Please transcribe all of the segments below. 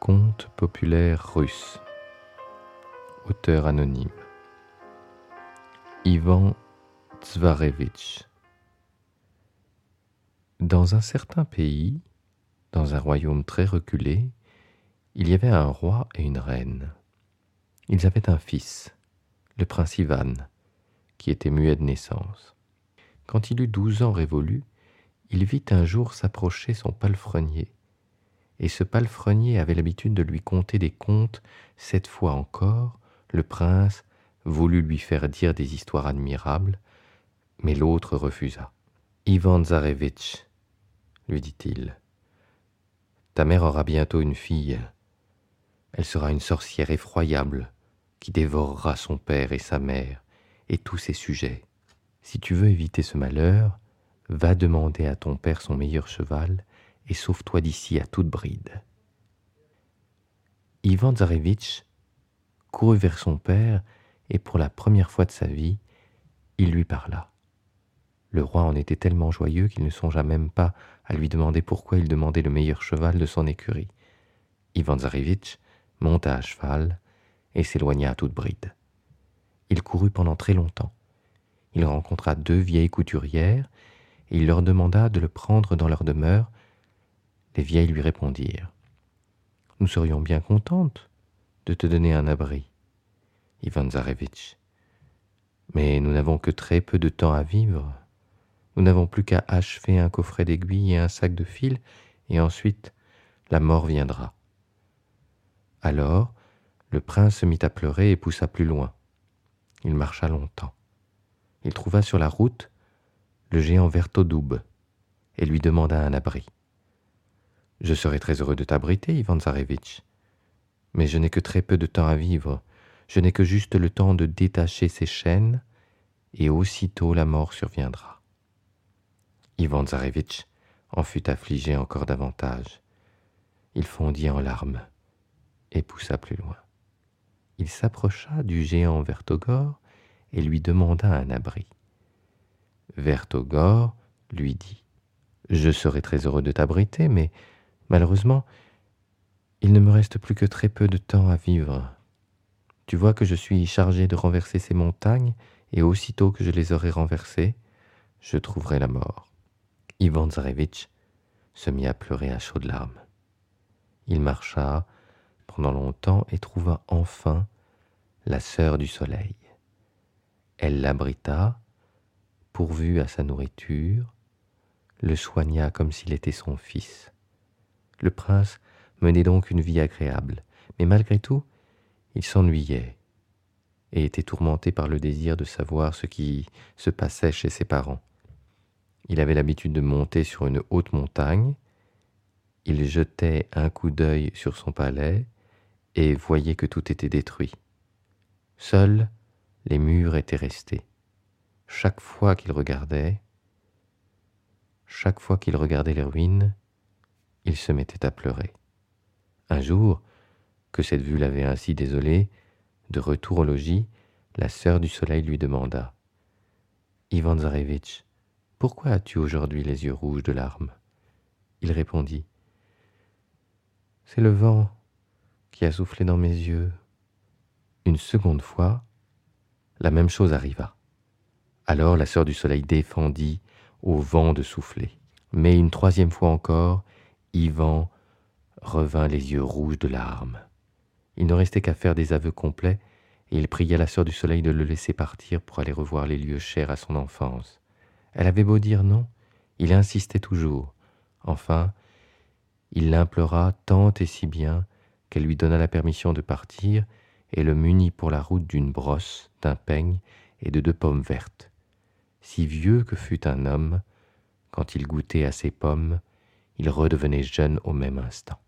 Conte populaire russe. Auteur anonyme. Ivan Tsarévitch. Dans un certain pays, dans un royaume très reculé, il y avait un roi et une reine. Ils avaient un fils, le prince Ivan, qui était muet de naissance. Quand il eut 12 ans révolus, il vit un jour s'approcher son palefrenier. Et ce palefrenier avait l'habitude de lui conter des contes. Cette fois encore, le prince voulut lui faire dire des histoires admirables, mais l'autre refusa. « Ivan Tsarévitch, lui dit-il, ta mère aura bientôt une fille. Elle sera une sorcière effroyable qui dévorera son père et sa mère et tous ses sujets. Si tu veux éviter ce malheur, va demander à ton père son meilleur cheval et sauve-toi d'ici à toute bride. » Ivan Tsarévitch courut vers son père et pour la première fois de sa vie, il lui parla. Le roi en était tellement joyeux qu'il ne songea même pas à lui demander pourquoi il demandait le meilleur cheval de son écurie. Ivan Tsarévitch monta à cheval et s'éloigna à toute bride. Il courut pendant très longtemps. Il rencontra 2 vieilles couturières et il leur demanda de le prendre dans leur demeure. Les vieilles lui répondirent : « Nous serions bien contentes de te donner un abri, Ivan Tsarévitch, mais nous n'avons que très peu de temps à vivre. Nous n'avons plus qu'à achever un coffret d'aiguilles et un sac de fil, et ensuite la mort viendra. » Alors, le prince se mit à pleurer et poussa plus loin. Il marcha longtemps. Il trouva sur la route le géant Vertodoub et lui demanda un abri. « Je serai très heureux de t'abriter, Ivan Tsarévitch, mais je n'ai que très peu de temps à vivre. Je n'ai que juste le temps de détacher ces chaînes, et aussitôt la mort surviendra. » Ivan Tsarévitch en fut affligé encore davantage. Il fondit en larmes et poussa plus loin. Il s'approcha du géant Vertogore et lui demanda un abri. Vertogore lui dit : « Je serai très heureux de t'abriter, mais malheureusement, il ne me reste plus que très peu de temps à vivre. Tu vois que je suis chargé de renverser ces montagnes, et aussitôt que je les aurai renversées, je trouverai la mort. » Ivan Tsarévitch se mit à pleurer à chaudes larmes. Il marcha pendant longtemps et trouva enfin la sœur du soleil. Elle l'abrita, pourvut à sa nourriture, le soigna comme s'il était son fils. Le prince menait donc une vie agréable, mais malgré tout, il s'ennuyait et était tourmenté par le désir de savoir ce qui se passait chez ses parents. Il avait l'habitude de monter sur une haute montagne, il jetait un coup d'œil sur son palais et voyait que tout était détruit. Seuls les murs étaient restés. Chaque fois qu'il regardait les ruines, il se mettait à pleurer. Un jour, que cette vue l'avait ainsi désolé, de retour au logis, la sœur du soleil lui demanda : « Ivan Tsarévitch, pourquoi as-tu aujourd'hui les yeux rouges de larmes ?» Il répondit : « C'est le vent qui a soufflé dans mes yeux. » Une seconde fois, la même chose arriva. Alors la sœur du soleil défendit au vent de souffler. Mais une 3e fois encore, Ivan revint les yeux rouges de larmes. Il ne restait qu'à faire des aveux complets, et il pria la sœur du soleil de le laisser partir pour aller revoir les lieux chers à son enfance. Elle avait beau dire non, il insistait toujours. Enfin, il l'implora tant et si bien qu'elle lui donna la permission de partir et le munit pour la route d'une brosse, d'un peigne et de 2 pommes vertes. Si vieux que fût un homme, quand il goûtait à ces pommes, il redevenait jeune au même instant.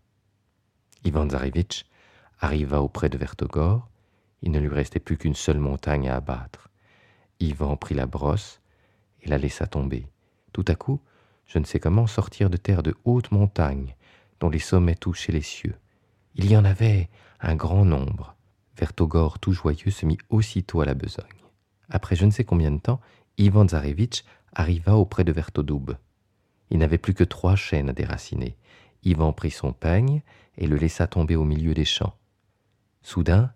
Ivan Tsarévitch arriva auprès de Vertogore. Il ne lui restait plus qu'une seule montagne à abattre. Ivan prit la brosse et la laissa tomber. Tout à coup, je ne sais comment, sortirent de terre de hautes montagnes, dont les sommets touchaient les cieux. Il y en avait un grand nombre. Vertogore, tout joyeux, se mit aussitôt à la besogne. Après je ne sais combien de temps, Ivan Tsarévitch arriva auprès de Vertodoub. Il n'avait plus que 3 chênes à déraciner. Ivan prit son peigne et le laissa tomber au milieu des champs. Soudain,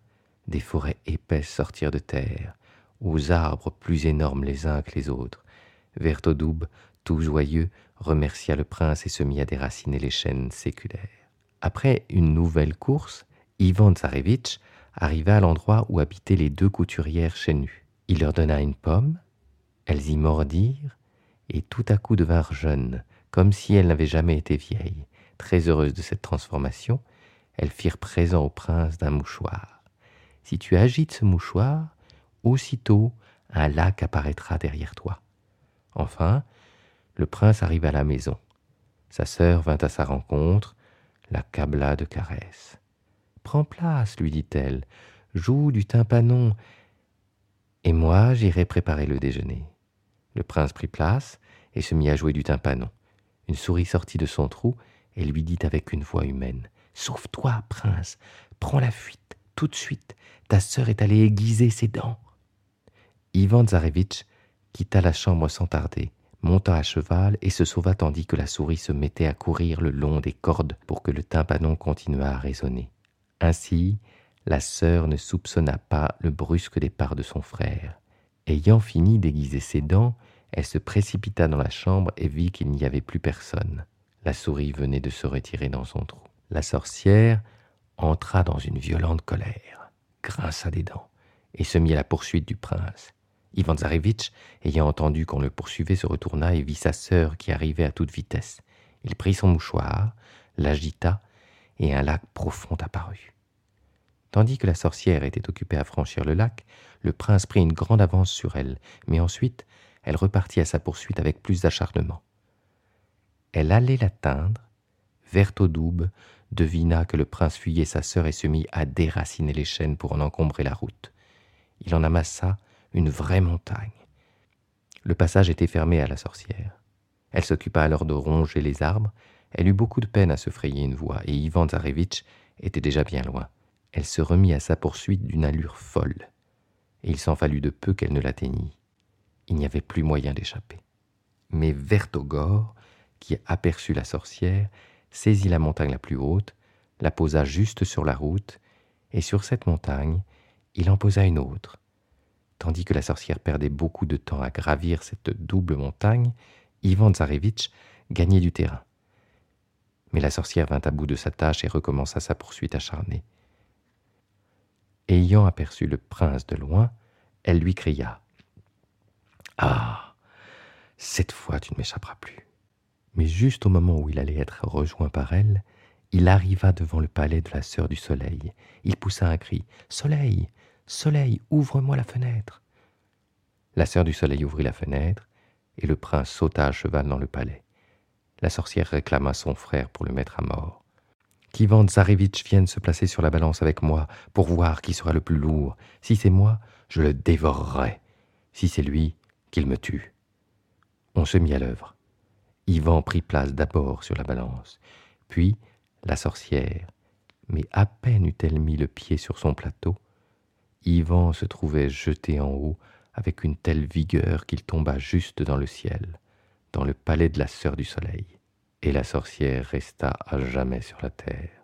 des forêts épaisses sortirent de terre, aux arbres plus énormes les uns que les autres. Vertodoub, tout joyeux, remercia le prince et se mit à déraciner les chênes séculaires. Après une nouvelle course, Ivan Tsarévitch arriva à l'endroit où habitaient les 2 couturières Chenu. Il leur donna une pomme, elles y mordirent et tout à coup devinrent jeunes, comme si elles n'avaient jamais été vieilles. Très heureuses de cette transformation, elles firent présent au prince d'un mouchoir. « Si tu agites ce mouchoir, aussitôt un lac apparaîtra derrière toi. » Enfin, le prince arriva à la maison. Sa sœur vint à sa rencontre, l'accabla de caresses. « Prends place, lui dit-elle, joue du tympanon, et moi j'irai préparer le déjeuner. » Le prince prit place et se mit à jouer du tympanon. Une souris sortit de son trou et lui dit avec une voix humaine: « Sauve-toi, prince, prends la fuite, tout de suite, ta sœur est allée aiguiser ses dents. » Ivan Tsarévitch quitta la chambre sans tarder, monta à cheval et se sauva tandis que la souris se mettait à courir le long des cordes pour que le tympanon continuât à résonner. Ainsi, la sœur ne soupçonna pas le brusque départ de son frère. Ayant fini d'aiguiser ses dents, elle se précipita dans la chambre et vit qu'il n'y avait plus personne. La souris venait de se retirer dans son trou. La sorcière entra dans une violente colère, grinça des dents et se mit à la poursuite du prince. Ivan Tsarévitch, ayant entendu qu'on le poursuivait, se retourna et vit sa sœur qui arrivait à toute vitesse. Il prit son mouchoir, l'agita et un lac profond apparut. Tandis que la sorcière était occupée à franchir le lac, le prince prit une grande avance sur elle, mais ensuite elle repartit à sa poursuite avec plus d'acharnement. Elle allait l'atteindre. Vertodoub devina que le prince fuyait sa sœur et se mit à déraciner les chênes pour en encombrer la route. Il en amassa une vraie montagne. Le passage était fermé à la sorcière. Elle s'occupa alors de ronger les arbres. Elle eut beaucoup de peine à se frayer une voie, et Ivan Tsarévitch était déjà bien loin. Elle se remit à sa poursuite d'une allure folle, et il s'en fallut de peu qu'elle ne l'atteignît. Il n'y avait plus moyen d'échapper. Mais Vertogor, qui aperçut la sorcière, saisit la montagne la plus haute, la posa juste sur la route, et sur cette montagne, il en posa une autre. Tandis que la sorcière perdait beaucoup de temps à gravir cette double montagne, Ivan Tsarévitch gagnait du terrain. Mais la sorcière vint à bout de sa tâche et recommença sa poursuite acharnée. Ayant aperçu le prince de loin, elle lui cria: « Ah, cette fois tu ne m'échapperas plus. » Mais juste au moment où il allait être rejoint par elle, il arriva devant le palais de la sœur du soleil. Il poussa un cri: « Soleil, soleil, ouvre-moi la fenêtre !» La sœur du soleil ouvrit la fenêtre, et le prince sauta à cheval dans le palais. La sorcière réclama son frère pour le mettre à mort. « Qu'Ivan Tsarévitch vienne se placer sur la balance avec moi pour voir qui sera le plus lourd. Si c'est moi, je le dévorerai. Si c'est lui, qu'il me tue. » On se mit à l'œuvre. Ivan prit place d'abord sur la balance, puis la sorcière. Mais à peine eut-elle mis le pied sur son plateau, Ivan se trouvait jeté en haut avec une telle vigueur qu'il tomba juste dans le ciel, dans le palais de la sœur du soleil, et la sorcière resta à jamais sur la terre.